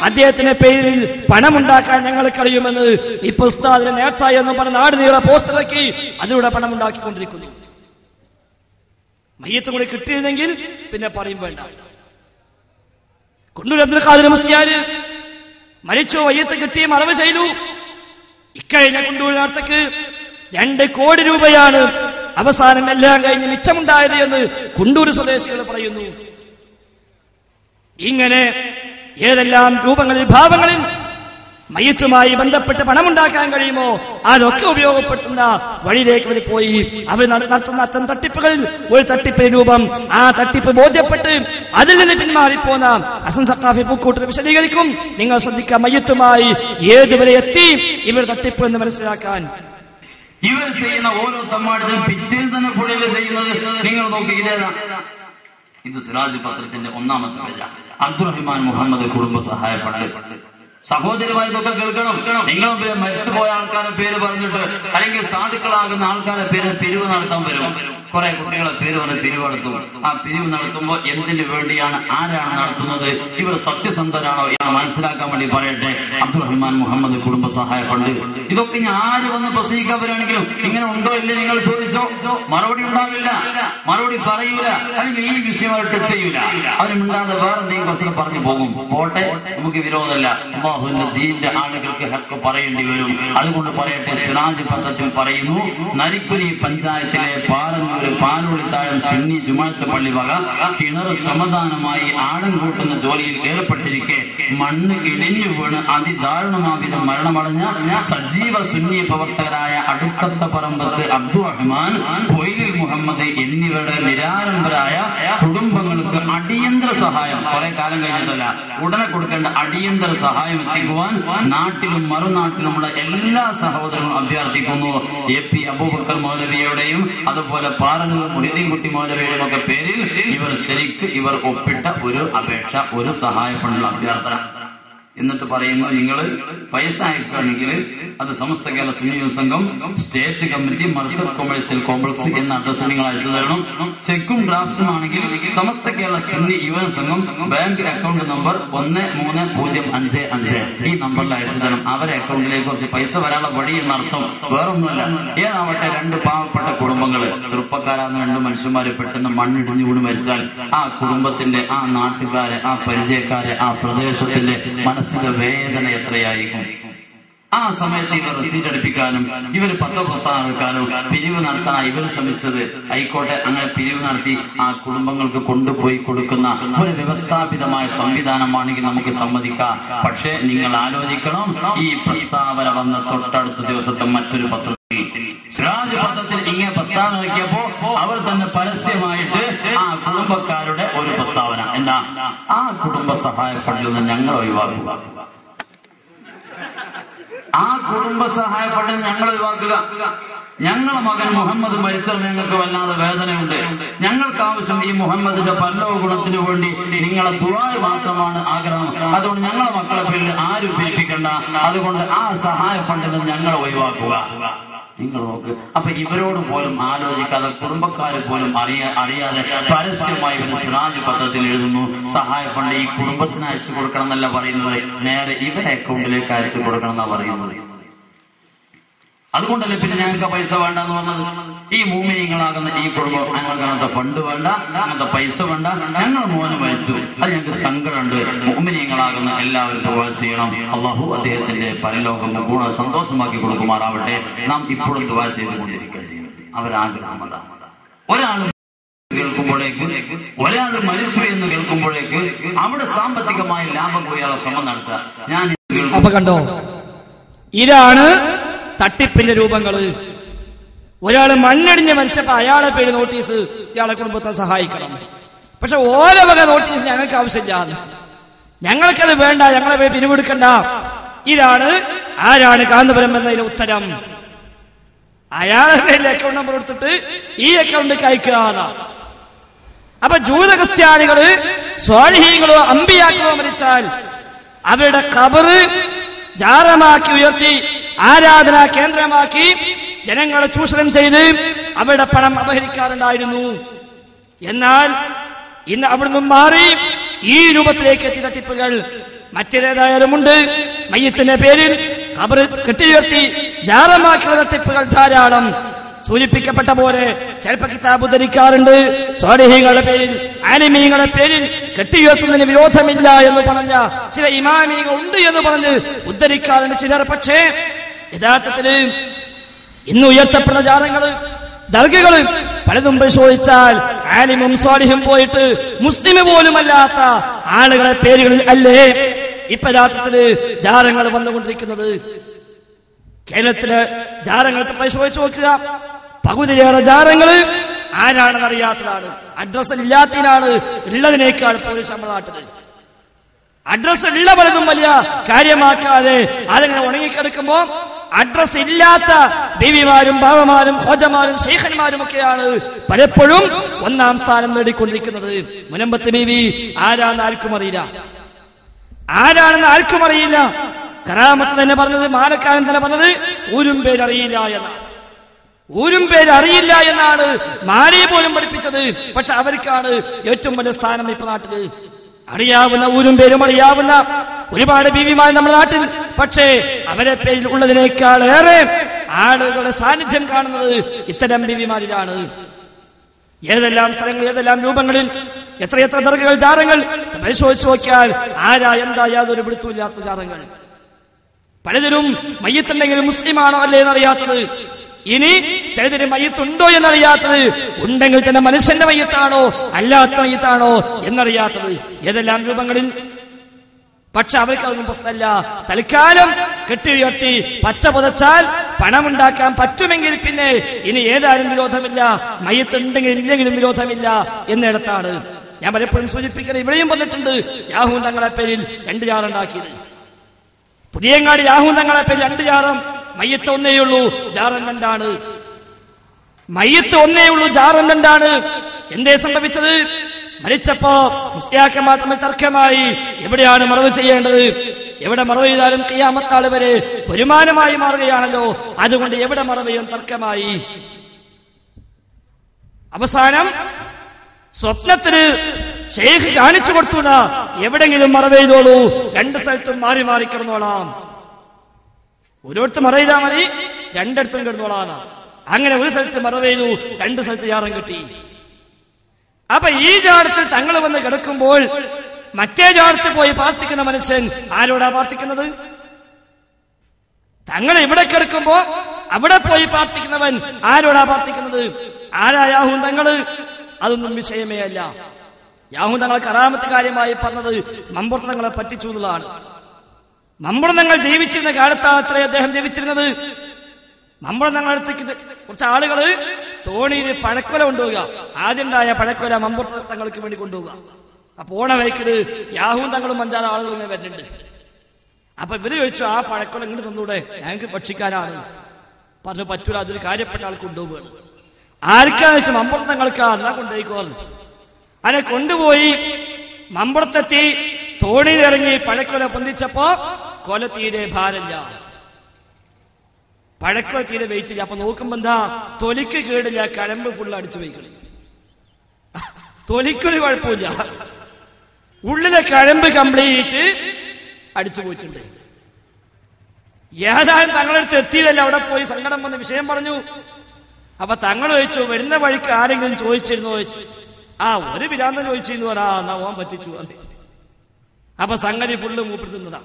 അദ്ദേഹത്തിന്റെ പേരിൽ പണമുണ്ടാക്കാൻ ഞങ്ങൾക്ക് കഴിയുമെന്ന് ഇപ്പൊ ഉസ്താദിനെ നേർച്ച എന്ന് പറഞ്ഞ നാട് നീളെ പോസ്റ്റർ ഇറക്കി അതിലൂടെ പണമുണ്ടാക്കിക്കൊണ്ടിരിക്കുന്നു. മയ്യത്തും കൂടി കിട്ടിയിരുന്നെങ്കിൽ പിന്നെ പറയും വേണ്ട. കുണ്ടൂർ അബ്ദുൽ ഖാദിർ മുസ്ലിയാർ മരിച്ചു, മയ്യത്ത് കിട്ടി, മറവ് ചെയ്തു. ഇക്കഴിഞ്ഞ കുണ്ടൂർ നേർച്ചക്ക് 2 കോടി രൂപയാണ് അവസാനം എല്ലാം കഴിഞ്ഞ് മിച്ചമുണ്ടായത് എന്ന് കുണ്ടൂർ സ്വദേശികൾ പറയുന്നു. ഇങ്ങനെ ഏതെല്ലാം രൂപങ്ങളിൽ ഭാവങ്ങളിൽ മയ്യത്തുമായി ബന്ധപ്പെട്ട് പണമുണ്ടാക്കാൻ കഴിയുമോ അതൊക്കെ ഉപയോഗപ്പെടുത്തുന്ന വഴിയിലേക്ക് അവർ പോയി. അവർ നടത്തുന്ന അത്തരം തട്ടിപ്പുകളിൽ ഒരു തട്ടിപ്പിന്റെ രൂപം, ആ തട്ടിപ്പ് ബോധ്യപ്പെട്ട് അതിൽ നിന്ന് പിന്മാറിപ്പോന്ന ഹസൻ സഖാഫി പൂക്കോട്ടിൽ വിശദീകരിക്കും. നിങ്ങൾ ശ്രദ്ധിക്കുക, മയ്യത്തുമായി ഏതുവരെ എത്തി ഇവർ തട്ടിപ്പ് എന്ന് മനസ്സിലാക്കാൻ. ഇവർ ചെയ്യുന്ന ഓരോ തമ്മാടിനും പിറ്റേന്ന് തന്നെ പുഴയിൽ ചെയ്യുന്നത് നിങ്ങൾ നോക്കി. ഇത് സിറാജ് പത്രത്തിന്റെ 1-ാമത്തെ പേജ. അബ്ദുറഹിമാൻ മുഹമ്മദ് കുടുംബ സഹായ ഫണ്ട്. സഹോദരിമാർ ഇതൊക്കെ കേൾക്കണം. നിങ്ങൾ മരിച്ചുപോയ ആൾക്കാരുടെ പേര് പറഞ്ഞിട്ട് അല്ലെങ്കിൽ സാധുക്കളാകുന്ന ആൾക്കാരുടെ പേര് പിരിവ് നടത്താൻ വരും. കുറെ കുട്ടികളെ പേര് പറഞ്ഞ് പിരിവ് നടത്തും. ആ പിരിവ് നടത്തുമ്പോൾ എന്തിനു വേണ്ടിയാണ്, ആരാണ് നടത്തുന്നത്, ഇവർ സത്യസന്ധരാണോ എന്ന് മനസ്സിലാക്കാൻ വേണ്ടി പറയട്ടെ. അബ്ദുറഹിമാൻ മുഹമ്മദ് കുടുംബ സഹായ ഫണ്ട്. ഇതൊക്കെ ഇനി ആര് വന്ന് പ്രസംഗിക്കാൻ വരികയാണെങ്കിലും ഇങ്ങനെ ഉണ്ടോ ഇല്ലേ നിങ്ങൾ ചോദിച്ചോ, മറുപടി ഉണ്ടാവില്ല, മറുപടി പറയൂല, അല്ലെങ്കിൽ ഈ വിഷയമായിട്ട് ചെയ്യൂല. അവര് മിണ്ടാതെ വേറെ എന്തെങ്കിലും കുറച്ച് പറഞ്ഞു പോകും. പോട്ടെ, നമുക്ക് വിരോധമല്ല. അല്ലാഹുവിന്റെ ദീനിന്റെ ആളുകൾക്ക് ഹക്ക് പറയേണ്ടി വരും. അതുകൊണ്ട് പറയട്ടെ, സിറാജ് പത്രത്തിൽ പറയുന്നു, നരിക്കുനി പഞ്ചായത്തിലെ പാലുളിത്താഴം സുന്നി ജുമാഅത്ത് പള്ളി വക കിണർ സമാധാനമായി ആഴം കൂട്ടുന്ന ജോലിയിൽ ഏർപ്പെട്ടിരിക്കെ മണ്ണ് ഇടിഞ്ഞു വീണ് അതിദാരുണമാവിധം മരണമടഞ്ഞ സജീവ സുന്നി പ്രവർത്തകരായ അടുക്കത്ത പറമ്പത്ത് അബ്ദുറഹ്മാൻ, പൊയിലിൽ മുഹമ്മദ് എന്നിവരുടെ നിരാലംബരായ കുടുംബങ്ങൾക്ക് അടിയന്തര സഹായം, കുറെ കാലം കഴിഞ്ഞിട്ടല്ല, ഉടനെ കൊടുക്കേണ്ട അടിയന്തര സഹായം എത്തിക്കുവാൻ നാട്ടിലും മറുനാട്ടിലുമുള്ള എല്ലാ സഹോദരങ്ങളും അഭ്യർത്ഥിക്കുന്നു. AP അബൂബക്കർ മൗലവിയുടെയും അതുപോലെ പാറന്നൂർ മുഹീദ്ദീൻകുട്ടി മൗലവിയുടെയും ഒക്കെ പേരിൽ ഇവർ ഒപ്പിട്ട ഒരു അപേക്ഷ, ഒരു സഹായ ഫണ്ട് അഭ്യർത്ഥന. എന്നിട്ട് പറയുന്നു, നിങ്ങൾ പൈസ അയക്കുകയാണെങ്കിൽ അത് സമസ്ത കേരള സുന്നി യൂത്ത് സംഘം state committee Markaz commercial complex എന്ന അഡ്രസ് നിങ്ങൾ അയച്ചു തരണം. ചെക്കും ഡ്രാഫ്റ്റും ആണെങ്കിൽ സമസ്ത കേരള സുന്നി യൂത്ത് സംഘം ബാങ്ക് അക്കൗണ്ട് നമ്പർ 13055 ഈ നമ്പറിൽ അയച്ചു തരണം. അവരെ അക്കൗണ്ടിലേക്ക് കുറച്ച് പൈസ വരാനുള്ള വഴി എന്നർത്ഥം, വേറൊന്നുമല്ല. ഏതാവട്ടെ, 2 പാവപ്പെട്ട കുടുംബങ്ങള്, ചെറുപ്പക്കാരാകുന്ന 2 മനുഷ്യന്മാര് പെട്ടെന്ന് മണ്ണിടിഞ്ഞു കൂടി മരിച്ചാൽ ആ കുടുംബത്തിന്റെ, ആ നാട്ടുകാരെ, ആ പരിചയക്കാരെ, ആ പ്രദേശത്തിന്റെ മനസ്സിന്റെ വേദന എത്രയായിരിക്കും. ആ സമയത്ത് ഇവർ റസീറ്റ് അടുപ്പിക്കാനും ഇവർ പത്രപ്രസ്ഥാനം എടുക്കാനും പിരിവ് നടത്താൻ ഇവർ ശ്രമിച്ചത്. ആയിക്കോട്ടെ, അങ്ങനെ പിരിവ് നടത്തി ആ കുടുംബങ്ങൾക്ക് കൊണ്ടുപോയി കൊടുക്കുന്ന ഒരു വ്യവസ്ഥാപിതമായ സംവിധാനമാണെങ്കിൽ നമുക്ക് സമ്മതിക്കാം. പക്ഷെ നിങ്ങൾ ആലോചിക്കണം, ഈ പ്രസ്താവന വന്ന തൊട്ടടുത്ത ദിവസത്തെ മറ്റൊരു പത്രത്തിൽ, സിറാജ് പത്രത്തിൽ ഇങ്ങനെ പ്രസ്താവന ഇറക്കിയപ്പോ അവർ തന്നെ പരസ്യമായിട്ട് ആ കുടുംബക്കാരുടെ ഒരു പ്രസ്താവന, എന്താ, ആ കുടുംബ സഹായ ഫണ്ടിൽ നിന്ന് ഞങ്ങൾ ഒഴിവാക്കുക, ആ കുടുംബ സഹായ ഫണ്ടിൽ ഞങ്ങൾ ഒഴിവാക്കുക. ഞങ്ങളുടെ മകൻ മുഹമ്മദ് മരിച്ചാൽ ഞങ്ങൾക്ക് വല്ലാതെ വേദനയുണ്ട്. ഞങ്ങൾക്ക് ആവശ്യം ഈ മുഹമ്മദിന്റെ പരലോക ഗുണത്തിനു വേണ്ടി നിങ്ങളെ ദുആ മാത്രമാണ് ആഗ്രഹം. അതുകൊണ്ട് ഞങ്ങളെ മക്കളെ പേരിൽ ആരും ഉപേക്ഷിക്കണ്ട. അതുകൊണ്ട് ആ സഹായ ഫണ്ടിൽ നിന്ന് ഞങ്ങൾ ഒഴിവാക്കുക. നിങ്ങൾ നോക്ക്. അപ്പൊ ഇവരോട് പോലും ആലോചിക്കാതെ, കുടുംബക്കാര് പോലും അറിയാതെ പരസ്യമായി ഇവര് സിറാജ് പത്രത്തിൽ എഴുതുന്നു, സഹായ ഫണ്ട് ഈ കുടുംബത്തിന് അയച്ചു കൊടുക്കണം എന്നല്ല പറയുന്നത്, നേരെ ഇവരെ അക്കൗണ്ടിലേക്ക് അയച്ചു കൊടുക്കണം എന്നാ പറയുന്നത്. അതുകൊണ്ടല്ലേ പിന്നെ ഞങ്ങൾക്ക് പൈസ വേണ്ട എന്ന് പറഞ്ഞത്. ഈ മൂമിനീങ്ങളാകുന്ന ഈ കുടുംബം, ഞങ്ങൾക്ക് അങ്ങനത്തെ ഫണ്ട് വേണ്ട, അങ്ങനത്തെ പൈസ വേണ്ട, ഞങ്ങൾ മോന് മരിച്ചു, അത് ഞങ്ങൾക്ക് സങ്കടമുണ്ട്. മൂമിനീങ്ങളാകുന്ന എല്ലാവരും ദുആ ചെയ്യണം. അല്ലാഹു അദ്ദേഹത്തിന്റെ പരലോകം പൂർണ്ണ സന്തോഷമാക്കി കൊടുക്കുമാറാവട്ടെ. നാം ഇപ്പോഴും ദുആ ചെയ്തുകൊണ്ടിരിക്കുക ചെയ്യുന്നത്. അവരാഗ്രഹം അതാണ്. ഒരാൾ കേൾക്കുമ്പോഴേക്ക്, ഒരാൾ മരിച്ചു എന്ന് കേൾക്കുമ്പോഴേക്ക് അവിടെ സാമ്പത്തികമായ ലാഭം പോയാലുള്ള ശ്രമം നടത്തുക. ഞാൻ അപ്പൊ കണ്ടോ, ഇതാണ് തട്ടിപ്പിന്റെ രൂപങ്ങള്. ഒരാള് മണ്ണിടിഞ്ഞ് മരിച്ചപ്പോ അയാളെ പേര് നോട്ടീസ്, ഇയാളെ കുടുംബത്തെ സഹായിക്കണം. പക്ഷെ ഓരോ വക നോട്ടീസ് ഞങ്ങൾക്ക് ആവശ്യമില്ല, ഞങ്ങൾക്കത് വേണ്ട, ഞങ്ങളെ പേര് പിരിവെടുക്കണ്ട. ഇതാണ് ആരാണ് കാന്തപുരം എന്നതിന് ഉത്തരം. അയാളെ പേരിൽ അക്കൗണ്ട് നമ്പർ എടുത്തിട്ട് ഈ അക്കൗണ്ടിലേക്ക് അയക്കുക. അപ്പൊ ജൂത ക്രിസ്ത്യാനികള് സ്വാലിഹീങ്ങളോ അമ്പിയാക്കളോ മരിച്ചാൽ അവരുടെ ഖബറ് ജാറമാക്കി ഉയർത്തി ആരാധനാ കേന്ദ്രമാക്കി ജനങ്ങളെ ചൂഷണം ചെയ്ത് അവരുടെ പണം അപഹരിക്കാറുണ്ടായിരുന്നു. എന്നാൽ ഇന്ന് അവിടുന്ന് മാറി ഈ രൂപത്തിലേക്ക് എത്തി തട്ടിപ്പുകൾ. മറ്റേതായാലുമുണ്ട്. മയ്യത്തിന്റെ പേരിൽ ഖബർ കെട്ടിയുയർത്തി ജാറമാക്കിയുള്ള തട്ടിപ്പുകൾ ധാരാളം. സൂചിപ്പിക്കപ്പെട്ട പോലെ ചിലപ്പോൾ കിതാബ് ഉദ്ധരിക്കാറുണ്ട്. സ്വാലിഹീങ്ങളുടെ പേരിൽ, ആലിമീങ്ങളുടെ പേരിൽ കെട്ടിയുയർത്തുന്നതിന് വിരോധമില്ല എന്ന് പറഞ്ഞ ചില ഇമാമികൾ ഉണ്ട് എന്ന് പറഞ്ഞ് ഉദ്ധരിക്കാറുണ്ട് ചിലർ. പക്ഷേ യഥാർത്ഥത്തില് ഇന്ന് ഉയർത്തപ്പെടുന്ന ജാറങ്ങള്, ദർഗകള് പലതും പരിശോധിച്ചാൽ ആലിമും സ്വാലിഹും പോയിട്ട് മുസ്ലിം പോലുമല്ലാത്ത ആളുകളെ പേരുകളിൽ അല്ലേ ഇപ്പൊ യഥാർത്ഥത്തില് ജാറങ്ങൾ വന്നുകൊണ്ടിരിക്കുന്നത്. കേരളത്തിലെ ജാറങ്ങൾ പരിശോധിച്ച് നോക്കുക. പകുതിയേറെ ജാറങ്ങൾ ആരാണെന്ന് അറിയാത്തതാണ്. അഡ്രസ് ഇല്ലാത്തതിനാണ് ഉള്ളതിനേക്കാൾ പോലീസ് നമ്മുടെ നാട്ടിൽ. അഡ്രസ് ഉള്ള പലതും വലിയ കാര്യമാക്കാതെ അതങ്ങനെ ഉണങ്ങിക്കിടക്കുമ്പോ അഡ്രസ് ഇല്ലാത്ത ബീവിമാരും ബാവമാരും ഖോജമാരും ശൈഖന്മാരും ഒക്കെയാണ് പലപ്പോഴും ഒന്നാം സ്ഥാനം നേടിക്കൊണ്ടിരിക്കുന്നത്. മുനമ്പത്ത് ബീവി ആരാണെന്ന് ആർക്കും അറിയില്ല, ആരാണെന്ന് ആർക്കും അറിയില്ല. കറാമത്ത് തന്നെ പറഞ്ഞത്, മാനക്കാരൻ തന്നെ പറഞ്ഞത് ഊരും പേരറിയില്ല എന്നാണ്. ഊരും പേരറിയില്ല എന്നാണ് മാലയെ പോലും പഠിപ്പിച്ചത്. പക്ഷെ അവർക്കാണ് ഏറ്റവും വലിയ സ്ഥാനം ഇപ്പൊ നാട്ടില്. അറിയാവുന്ന ഊരും പേരും അറിയാവുന്ന ഒരുപാട് ബീവിമാർ നമ്മുടെ നാട്ടിൽ. പക്ഷേ അവരെ പേരിൽ ഉള്ളതിനേക്കാൾ ഏറെ ആളുകളുടെ സാന്നിധ്യം കാണുന്നത് ഇത്തരം ബീവിമാരിലാണ്. ഏതെല്ലാം സ്ഥലങ്ങൾ, ഏതെല്ലാം രൂപങ്ങളിൽ, എത്രയെത്ര ദർഗകൾ, ജാറങ്ങൾ പരിശോധിച്ച് നോക്കിയാൽ ആരാ എന്താ യാതൊരു പിടുത്തമില്ലാത്ത ജാറങ്ങൾ. പലതിലും മയ്യത്തുണ്ടെങ്കിലും മുസ്ലിമാണോ അല്ലേ എന്നറിയാത്തത്. ഇനി ചിലതിന് മയ്യത്തുണ്ടോ എന്നറിയാത്തത്. ഉണ്ടെങ്കിൽ തന്നെ മനുഷ്യന്റെ മയ്യത്താണോ അല്ലാത്ത മയ്യത്താണോ എന്നറിയാത്തത്. ഏതെല്ലാം രൂപങ്ങളിൽ. പക്ഷെ അവർക്കതൊന്നും പ്രശ്നമല്ല. തൽക്കാലം കെട്ടി ഉയർത്തി പച്ച പുതച്ചാൽ പണമുണ്ടാക്കാൻ പറ്റുമെങ്കിൽ പിന്നെ ഇനി ഏതായാലും വിരോധമില്ല, മയ്യത്തുണ്ടെങ്കിൽ ഇല്ലെങ്കിലും വിരോധമില്ല എന്നിടത്താണ്. ഞാൻ പലപ്പോഴും സൂചിപ്പിക്കുന്നത്, ഇവിടെയും പറഞ്ഞിട്ടുണ്ട്, യാഹൂ തങ്ങളെ പേരിൽ 2 ജാറുണ്ടാക്കിയത്. പുതിയങ്ങാടി യാഹൂ തങ്ങളെ പേരിൽ 2 ജാറും. മയ്യത്ത് ഒന്നേയുള്ളൂ, ജാറം 2ആണ്. മയ്യത്ത് ഒന്നേയുള്ളൂ, ജാറം 2ആണ്. എന്തേ സംഭവിച്ചത്? മരിച്ചപ്പോ മുസ്ലിയാക്കന്മാർ തമ്മിൽ തർക്കമായി. എവിടെയാണ് മറവ് ചെയ്യേണ്ടത്? എവിടെ മറവ് ചെയ്താലും ഖിയാമത്ത് നാൾ വരെ വരുമാനമായി മാറുകയാണല്ലോ, അതുകൊണ്ട് എവിടെ മറവ് ചെയ്യും തർക്കമായി. അവസാനം സ്വപ്നത്തിന് ശൈഖ് കാണിച്ചു കൊടുത്തു, എവിടെങ്കിലും മറവ് ചെയ്തോളൂ, 2 സ്ഥലത്തും മാറി മാറി കിടന്നോളാം. ഒരിടത്ത് മറവ് ചെയ്താൽ മതി, 2 കിടന്നോളാം. അങ്ങനെ ഒരു സ്ഥലത്ത് മറവ് ചെയ്തു, 2 സ്ഥലത്ത് ജാറം കിട്ടി. അപ്പൊ ഈ ജാറത്തിൽ തങ്ങൾ വന്ന് കിടക്കുമ്പോൾ മറ്റേ ജാറത്തിൽ പോയി പ്രാർത്ഥിക്കുന്ന മനുഷ്യൻ ആരോടാ പ്രാർത്ഥിക്കുന്നത്? തങ്ങൾ ഇവിടെ കിടക്കുമ്പോ അവിടെ പോയി പ്രാർത്ഥിക്കുന്നവൻ ആരോടാ പ്രാർത്ഥിക്കുന്നത്? ആരാ യാഹൂ തങ്ങള്? അതൊന്നും വിഷയമേ അല്ല. യാഹൂ തങ്ങൾ കറാമത്ത് കാര്യമായി പറഞ്ഞത് മമ്പുറത്ത് തങ്ങളെ പറ്റിച്ചു എന്നുള്ളതാണ്. മമ്പുറം തങ്ങൾ ജീവിച്ചിരുന്ന കാലത്താണ് അത്രേ അദ്ദേഹം ജീവിച്ചിരുന്നത്. മമ്പുറം തങ്ങളടുത്തേക്ക് കുറച്ച് ആളുകള് തോണിയിൽ പഴക്കൊല കൊണ്ടുപോവുക. ആദ്യമുണ്ടായ പഴക്കൊല മമ്പുറത്ത് തങ്ങൾക്ക് വേണ്ടി കൊണ്ടുപോവുക. അപ്പൊ ഓണ വൈക്കില് യാഹൂ തങ്ങളും 5-6 ആളുകൾ ഇങ്ങനെ വരുന്നുണ്ട്. അപ്പൊ ഇവര് ചോദിച്ചു, ആ പഴക്കൊല ഇങ്ങോട്ട് തന്നൂടെ, ഞങ്ങൾക്ക് ഭക്ഷിക്കാനാണ്. പറഞ്ഞു, പറ്റൂല, അതൊരു കാര്യപ്പെട്ട ആൾ കൊണ്ടുപോവുകയാണ്. ആർക്കാന്ന് വെച്ചാൽ മമ്പുറത്ത് തങ്ങൾക്കാ, എന്നാ കൊണ്ടുപോയിക്കോന്ന്. അതിനെ കൊണ്ടുപോയി മമ്പുറത്തെത്തി തോണിയിലിറങ്ങി പഴക്കൊല പൊന്തിച്ചപ്പോ കൊല തീരെ ഭാരമില്ല, പഴക്കൊല തീരെ വെയിറ്റ് ഇല്ല. അപ്പൊ നോക്കുമ്പോ എന്താ, തൊലിക്ക് കേടില്ല, കഴമ്പ് ഫുള്ള് അടിച്ചു പോയിക്കളി. തൊലിക്കൊരു കുഴപ്പമില്ല, ഉള്ളിലെ കഴമ്പ് കംപ്ലീറ്റ് അടിച്ചു പോയിട്ടുണ്ട്. ഏതായാലും തങ്ങളടുത്ത് എത്തിയില്ലല്ലോ, അവിടെ പോയി സങ്കടം വന്ന് വിഷയം പറഞ്ഞു. അപ്പൊ തങ്ങൾ ചോദിച്ചു, വരുന്ന വഴിക്ക് ആരെങ്കിലും ചോദിച്ചിരുന്നോ ചോദിച്ചു. ഒരു പിരാന്തം ചോദിച്ചിരുന്നു, എന്നാ ഓൻ പറ്റിച്ചു. അപ്പൊ സംഗതി ഫുള്ള് മൂപ്പിടുന്നതാ.